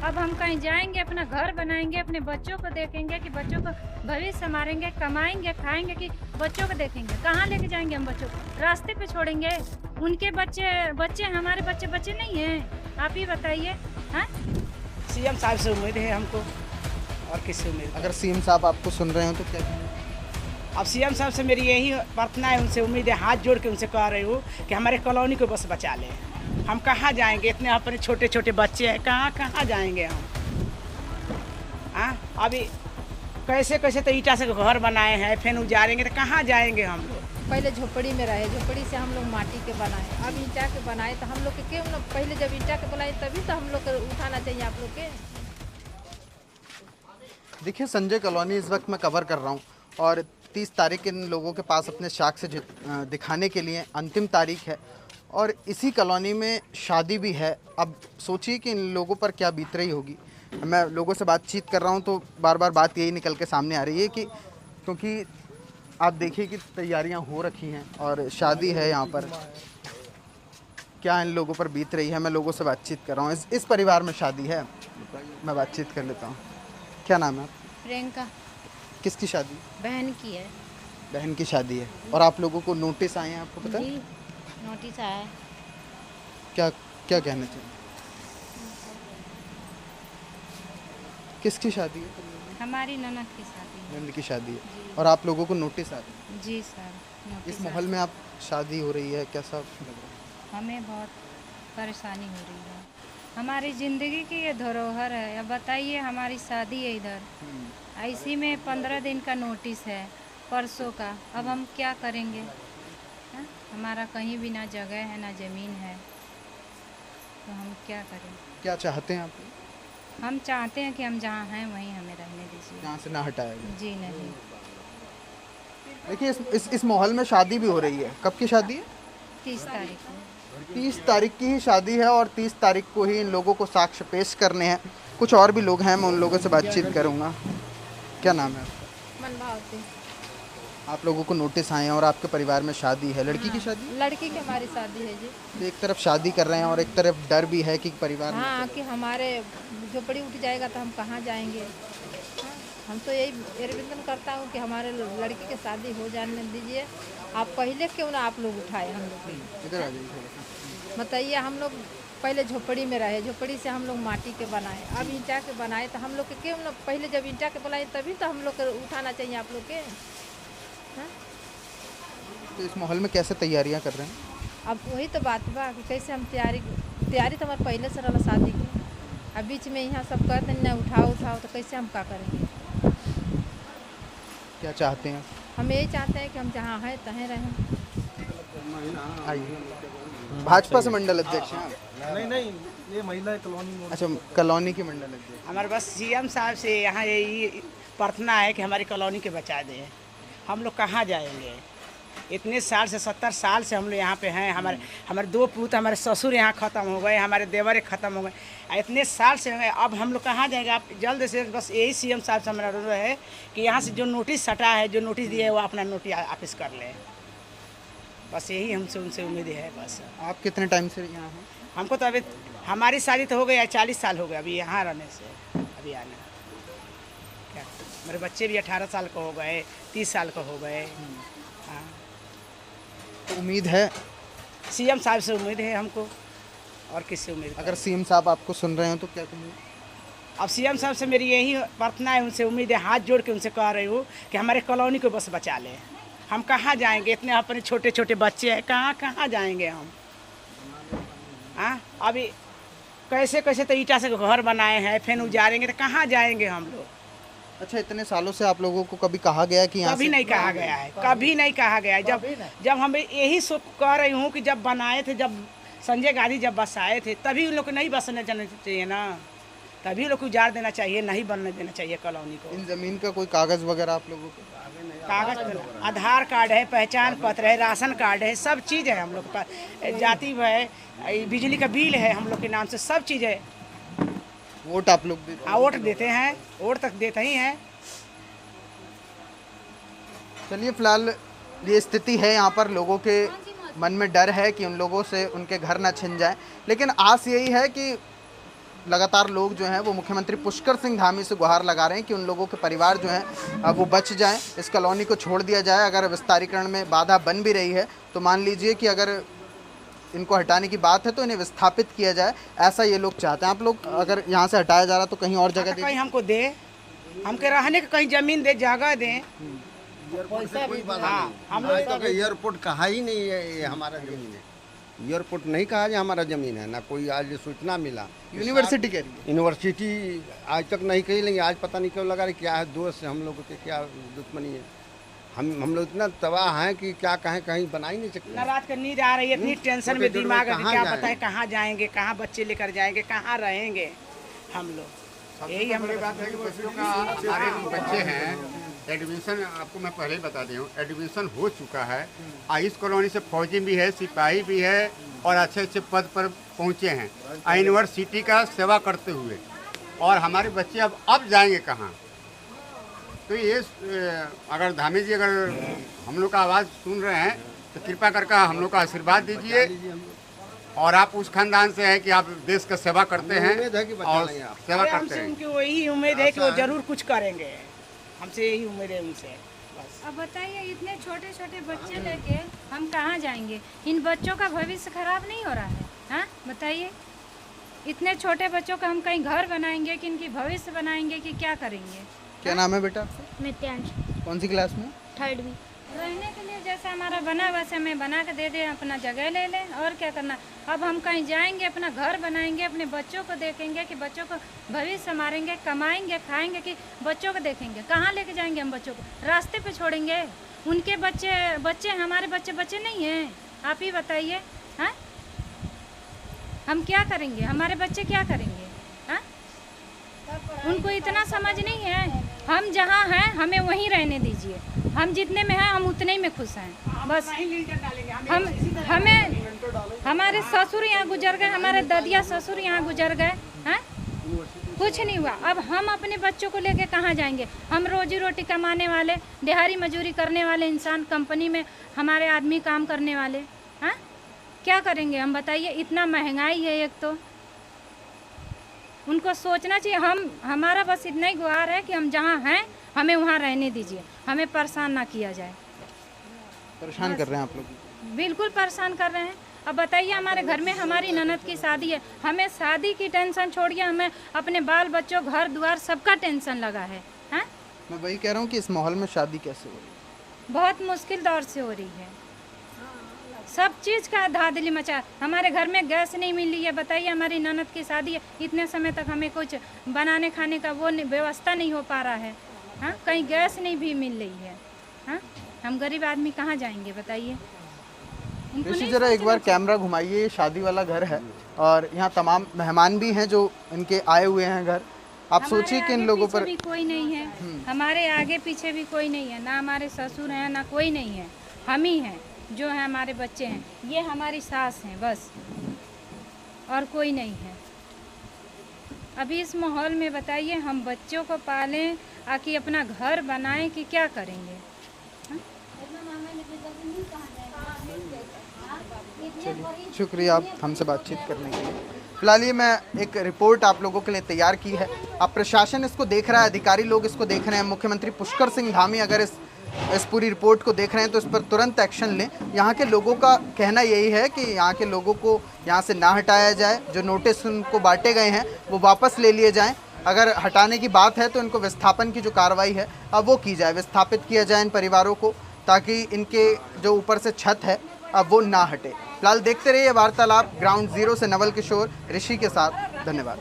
अब हम कहीं जाएंगे, अपना घर बनाएंगे, अपने बच्चों को देखेंगे कि बच्चों को भविष्य संभालेंगे, कमाएंगे, खाएंगे कि बच्चों को देखेंगे। कहाँ लेके जाएंगे हम बच्चों को? रास्ते पे छोड़ेंगे? उनके बच्चे बच्चे हमारे बच्चे बच्चे नहीं हैं? आप ही बताइए। हाँ, सीएम साहब से उम्मीद है हमको, और किससे उम्मीद? अगर सीएम साहब आपको सुन रहे हो तो क्या कहेंगे? अब सीएम साहब से मेरी यही प्रार्थना है, उनसे उम्मीद है, हाथ जोड़ के उनसे कह रही हूँ कि हमारे कॉलोनी को बस बचा लें। हम कहाँ जाएंगे? इतने अपने छोटे छोटे बच्चे हैं, कहाँ कहाँ जाएंगे हम? हाँ, अभी कैसे कैसे तो ईटा से घर बनाए हैं, फिर उजारेंगे तो कहाँ जाएंगे हम लोग? पहले झोपड़ी में रहे, झोपड़ी से हम लोग माटी के बनाए, अब ईंटा के बनाए। तो हम लोग के क्यों ना पहले जब ईंटा के बनाए तभी तो हम लोग को उठाना चाहिए आप लोग के। देखिए, संजय कॉलोनी इस वक्त मैं कवर कर रहा हूँ और 30 तारीख इन लोगों के पास अपने साक्ष्य दिखाने के लिए अंतिम तारीख है और इसी कॉलोनी में शादी भी है। अब सोचिए कि इन लोगों पर क्या बीत रही होगी। मैं लोगों से बातचीत कर रहा हूँ तो बार बार बात यही निकल के सामने आ रही है कि क्योंकि आप देखिए कि तैयारियां हो रखी हैं और शादी है यहाँ पर, क्या इन लोगों पर बीत रही है। मैं लोगों से बातचीत कर रहा हूँ। इस परिवार में शादी है, मैं बातचीत कर लेता हूँ। क्या नाम है आपका? प्रियंका। किसकी शादी? बहन की है। बहन की शादी है और आप लोगों को नोटिस आए हैं, आपको पता है? जी, नोटिस आया है। क्या क्या कहना चाहिए? किसकी शादी है? हमारी ननद की शादी है। नंद की शादी है और आप लोगों को नोटिस आ रहा है। जी सर, इस नोटिस माहौल में आप शादी हो रही है, कैसा लग रहा है? हमें बहुत परेशानी हो रही है। हमारी ज़िंदगी की ये धरोहर है। अब बताइए, हमारी शादी है इधर, इसी में 15 दिन का नोटिस है, परसों का। अब हम क्या करेंगे? हाँ? हमारा कहीं भी ना जगह है ना ज़मीन है, तो हम क्या करें? क्या चाहते हैं आप? हम चाहते हैं कि हम जहाँ हैं वहीं हमें रहने दीजिए। यहाँ से ना हटाया जाए। जी नहीं। देखिए, इस माहौल में शादी भी हो रही है। कब की शादी है? 30 तारीख को। 30 तारीख की ही शादी है और 30 तारीख को ही इन लोगों को साक्ष्य पेश करने हैं। कुछ और भी लोग हैं, मैं उन लोगों से बातचीत करूंगा। क्या नाम है आपका? मन भावती। आप लोगों को नोटिस आए हैं और आपके परिवार में शादी है, लड़की की शादी है? लड़की की हमारी शादी है जी। तो एक तरफ शादी कर रहे हैं और एक तरफ डर भी है कि परिवार में हाँ, कि हमारे झोपड़ी उठ जाएगा तो हम कहाँ जाएंगे। हाँ, हम तो यही निवेदन करता हूँ कि हमारे लड़की की शादी हो जाने दीजिए। आप पहले क्यों ना आप लोग उठाए हम लोग को। इधर आ जाइए थोड़ा सा। बताइए, हम लोग पहले झोपड़ी में रहे, झोपड़ी से हम लोग माटी के बनाए, अब ईंटा के बनाए। तो हम लोग के क्यों ना पहले जब ईंटा के बनाए तभी तो हम लोग को उठाना चाहिए आप लोग के। हाँ? तो इस माहौल में कैसे तैयारियां कर रहे हैं? अब वही तो बात बा कि कैसे हम तैयारी तो हमारे पहले से रहा शादी की। अब बीच में यहाँ सब कहते हैं ना उठाओ उठाओ, तो कैसे हम क्या करेंगे? क्या चाहते हैं? हम यही चाहते हैं कि हम जहाँ हैं तहें रहें। आइए। भाजपा से मंडल अध्यक्ष हैं आप? नहीं, ये महिला कॉलोनी में। अच्छा, कॉलोनी की मंडल अध्यक्ष। हमारे बस सीएम साहब से यहाँ यही प्रार्थना है कि हमारी कॉलोनी के बचा दें। हम लोग कहाँ जाएंगे? इतने साल से 70 साल से हम लोग यहाँ पे हैं। हमारे 2 पुत्र, हमारे ससुर यहाँ ख़त्म हो गए, हमारे देवर ख़त्म हो गए। इतने साल से हैं, अब हम लोग कहाँ जाएंगे? आप जल्द से बस यही सीएम साहब से हमारा अनुरोध है कि यहाँ से जो नोटिस सटा है, जो नोटिस दिया है, वो अपना नोटिस वापस कर लें। बस यही हमसे उनसे उम्मीद है। बस आप कितने टाइम से यहाँ हैं? हमको तो अभी हमारी शादी तो हो गई है, 40 साल हो गए अभी यहाँ रहने से। अभी आना क्या, मेरे बच्चे भी 18 साल को हो गए, 30 साल को हो गए। हाँ, तो उम्मीद है, सीएम साहब से उम्मीद है हमको, और किससे उम्मीद? अगर सीएम साहब आपको सुन रहे हो तो क्या कहेंगे? अब सीएम साहब से मेरी यही प्रार्थना है, उनसे उम्मीद है, हाथ जोड़ के उनसे कह रही हूँ कि हमारे कॉलोनी को बस बचा लें। हम कहाँ जाएंगे? इतने अपने छोटे छोटे बच्चे हैं, कहाँ कहाँ जाएंगे हम? हाँ, अभी कैसे कैसे तो ईटा से घर बनाए हैं, फिर उजारेंगे तो कहाँ जाएंगे हम लोग? अच्छा, इतने सालों से आप लोगों को कभी कहा गया कि यहाँ कभी से? नहीं कहा गया है, कभी नहीं कहा गया है। जब हम यही सो कह रही हूँ कि जब बनाए थे, जब संजय गांधी जब बसाए थे, तभी उन लोग को नहीं बसने जाना चाहिए ना, तभी लोग को उजाड़ देना चाहिए, नहीं बनने देना चाहिए कॉलोनी को। इन जमीन का कोई कागज वगैरह आप लोगों को? कागज, आधार कार्ड है, पहचान पत्र है, राशन कार्ड है, सब चीज़ है हम लोग के पास। जाति है, बिजली का बिल है हम लोग के नाम से, सब चीज़ है। वोट आप लोग देते हैं? हाँ, वोट देते हैं, वोट तक देते ही हैं। चलिए, फिलहाल ये स्थिति है। यहाँ पर लोगों के मन में डर है कि उन लोगों से उनके घर ना छिन जाए, लेकिन आस यही है कि लगातार लोग जो हैं वो मुख्यमंत्री पुष्कर सिंह धामी से गुहार लगा रहे हैं कि उन लोगों के परिवार जो हैं वो बच जाएं, इस कॉलोनी को छोड़ दिया जाए। अगर विस्तारीकरण में बाधा बन भी रही है तो मान लीजिए कि अगर इनको हटाने की बात है तो इन्हें विस्थापित किया जाए, ऐसा ये लोग चाहते हैं। आप लोग अगर यहाँ से हटाया जा रहा तो कहीं और जगह दे, कहीं हमको दे, हमके रहने का कहीं जमीन दे, जगह दे। हम लोग तो एयरपोर्ट कहा ही नहीं है ये हमारा जमीन है। एयरपोर्ट नहीं कहा जो हमारा ज़मीन है, ना कोई आज सूचना मिला। यूनिवर्सिटी कह रही है। यूनिवर्सिटी आज तक नहीं कही, लेकिन आज पता नहीं क्यों लगा रही क्या है, दोस्त है हम लोग के, क्या दुश्मनी है। हम लोग इतना तबाह हैं कि क्या कहें, कहीं बना ही नहीं सकते। ना रात का नींद आ रही है, इतनी टेंशन में दिमाग है, क्या बताएं कहाँ जाएंगे, कहाँ बच्चे लेकर जाएंगे, कहाँ रहेंगे हम लोग। यही हम लोग बात है कि बच्चों का, हमारे जो बच्चे हैं एडमिशन, आपको मैं पहले ही बता दूँ, एडमिशन हो चुका है। इस कॉलोनी से फौजी भी है, सिपाही भी है और अच्छे अच्छे पद पर पहुँचे हैं यूनिवर्सिटी का सेवा करते हुए। और हमारे बच्चे अब जाएंगे कहाँ? तो ये अगर धामी जी अगर हम लोग का आवाज़ सुन रहे हैं तो कृपा करके हम लोग का आशीर्वाद दीजिए। और आप उस खानदान से हैं कि आप देश का सेवा करते हैं और सेवा करते हमसे हैं। उनकी वही उम्मीद है कि वो जरूर कुछ करेंगे, हमसे यही उम्मीद है उनसे बस। अब बताइए, इतने छोटे छोटे बच्चे लेके हम कहाँ जाएंगे? इन बच्चों का भविष्य खराब नहीं हो रहा है? हाँ बताइए, इतने छोटे बच्चों का हम कहीं घर बनाएंगे कि इनकी भविष्य बनाएंगे कि क्या करेंगे? क्या नाम है बेटा? मित्यांश, कौन सी क्लास में? 3rd भी। रहने के लिए जैसा हमारा बना वैसे हमें बना के दे दें, अपना जगह ले लें, और क्या करना। अब हम कहीं जाएंगे, अपना घर बनाएंगे, अपने बच्चों को देखेंगे कि बच्चों को भविष्य संभालेंगे, कमाएंगे, खाएंगे कि बच्चों को देखेंगे? कहाँ लेके जाएंगे हम बच्चों को? रास्ते पे छोड़ेंगे? उनके बच्चे हमारे बच्चे नहीं हैं? आप ही बताइए। हाँ, हम क्या करेंगे? हमारे बच्चे क्या करेंगे? हाँ, उनको इतना समझ नहीं है। हम जहाँ हैं हमें वहीं रहने दीजिए, हम जितने में हैं हम उतने ही में खुश हैं बस। हमें हमारे ससुर यहाँ गुजर गए, हमारे ददिया ससुर यहाँ गुजर गए हैं, कुछ नहीं हुआ। अब हम अपने बच्चों को लेके कहाँ जाएंगे? हम रोजी रोटी कमाने वाले, दिहाड़ी मजूरी करने वाले इंसान, कंपनी में हमारे आदमी काम करने वाले, हैं, क्या करेंगे हम बताइए? इतना महंगाई है एक तो, उनको सोचना चाहिए। हमारा बस इतना ही गुहार है कि हम जहाँ हैं हमें वहाँ रहने दीजिए, हमें परेशान ना किया जाए। परेशान कर रहे हैं आप लोग? बिल्कुल परेशान कर रहे हैं। अब बताइए, हमारे घर में हमारी ननद की शादी है, हमें शादी की टेंशन छोड़िए, हमें अपने बाल बच्चों, घर द्वार सबका टेंशन लगा है। हैं, मैं वही कह रहा हूँ कि इस माहौल में शादी कैसे हो रही है? बहुत मुश्किल दौर से हो रही है, सब चीज़ का धांधली मचा। हमारे घर में गैस नहीं मिल रही है, बताइए, हमारी ननद की शादी है, इतने समय तक हमें कुछ बनाने खाने का वो व्यवस्था नहीं हो पा रहा है। हाँ, कहीं गैस नहीं भी मिल रही है। हाँ, हम गरीब आदमी कहाँ जाएंगे बताइए? ऋषि जरा एक बार कैमरा घुमाइए। ये शादी वाला घर है और यहाँ तमाम मेहमान भी हैं जो इनके आए हुए हैं घर। आप सोचिए कि इन लोगों पर भी कोई नहीं है, हमारे आगे पीछे भी कोई नहीं है, ना हमारे ससुर हैं ना कोई नहीं है, हम ही हैं जो है, हमारे बच्चे हैं, ये हमारी सास हैं बस, और कोई नहीं है। अभी इस माहौल में बताइए, हम बच्चों को पालें आकि अपना घर बनाएं कि क्या करेंगे? चलिए, शुक्रिया आप हमसे बातचीत करने के लिए। फिलहाल ये मैं एक रिपोर्ट आप लोगों के लिए तैयार की है। अब प्रशासन इसको देख रहा है, अधिकारी लोग इसको देख रहे हैं। मुख्यमंत्री पुष्कर सिंह धामी अगर इस पूरी रिपोर्ट को देख रहे हैं तो इस पर तुरंत एक्शन लें। यहाँ के लोगों का कहना यही है कि यहाँ के लोगों को यहाँ से ना हटाया जाए, जो नोटिस उनको बांटे गए हैं वो वापस ले लिए जाएं। अगर हटाने की बात है तो इनको विस्थापन की जो कार्रवाई है अब वो की जाए, विस्थापित किया जाए इन परिवारों को, ताकि इनके जो ऊपर से छत है अब वो ना हटे। फिलहाल देखते रहिए वार्तालाप ग्राउंड जीरो से नवल किशोर ऋषि के साथ। धन्यवाद।